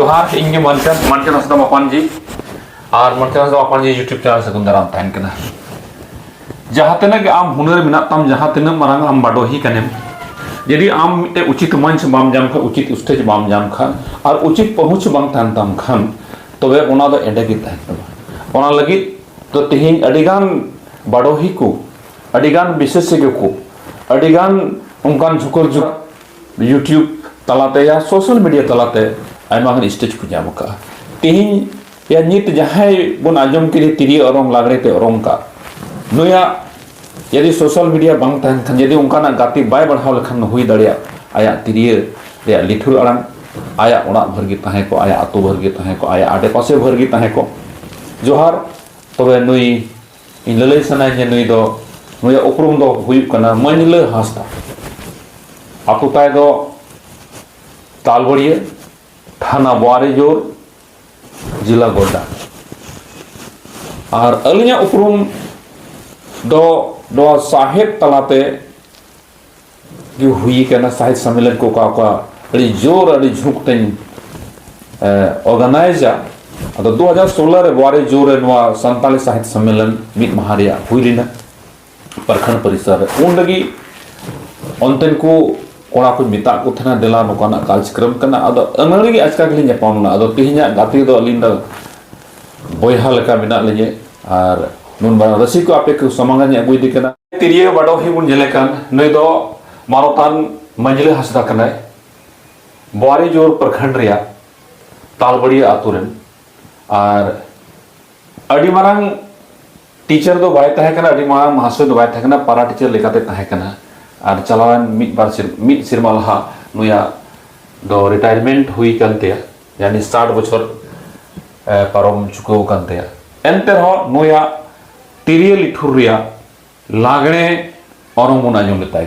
जोहार इंगे मनचन हंसदा बापान जी और मनचन हंसदा बापान जी यूट्यूब चैनल से गुंदराम तहन कना जहाँ तक आम हुनर मिना तम जहाँ तक मारंग आम बाडोही कनेम यदि आम मिट्टे उचित मंच बाम जाम खा उचित स्टेज बाम जाम खा और उचित पहुँच बाम तहन तम खान तबे ओना दो एडे गे तहन तबा ओना लगी तो तिहिन अडिगान बाडोही को अडिगान विशेषज्ञ को अडिगान उनकान झुकर झुक यूट्यूब तलाते या सोशल मीडिया तलाते आयमागन स्टेज को जाम का तिहिन या नित जहाँ बन आजम के तिरी औरंग लागड़े ते औरंग का नुया यदि सोशल मीडिया बांग तहन खान यदि उनकाना गाती बाय बढ़ाव लेखान हुई दाड़िया आया तिरिये रे लिठुर अड़ांग आया ओड़ा भरगी तहे को आया आतो भरगी तहे को आया आडे पासे भरगी तहे को जोहार तबे नुई इन ललई सनाय जे नुई दो नुया उपरुम दो हुयुक कना मनले हासदा आतो ताय दो तालबड़िया थाना बोआरे जोर जिला गोड्डा और अलिया उपरुम दो साहित्य तलाते जो हुई के ना साहित्य सम्मेलन को का अड़ी जोर अड़ी झुक तेन ऑर्गेनाइज अदो 2016 रे बारे जोर रे नवा संताली साहित्य सम्मेलन मित महारिया हुई लिना प्रखंड परिसर उन लगी अंतन को कोड़ा को मिता को थना देला नोकाना कार्यक्रम कना अदो अनरी आजका के लिए पावना अदो तिहिना गाती दो अलिंदा बोयहा लका मिना लजे और नुन बा रसी को आपे को समांगन अगुई दिकना तिरिये बाडो ही बुन जलेकान नय दो मारोतान मंजले हसदा कना बोआरे जोर प्रखंड रिया तालबड़िया आतुरन और अडी मारंग टीचर दो बाय तहे कना अडी मारंग महाशय दो बाय तहे कना पारा टीचर लेकाते तहे कना और चलावन मिट सिरमा लहा नुया दो रिटायरमेंट हुई कानते यानी 60 बछर पारम चुको कानते एनते हो नुया तिरिये लिठुर रिया लागणे और मुना जो लेता है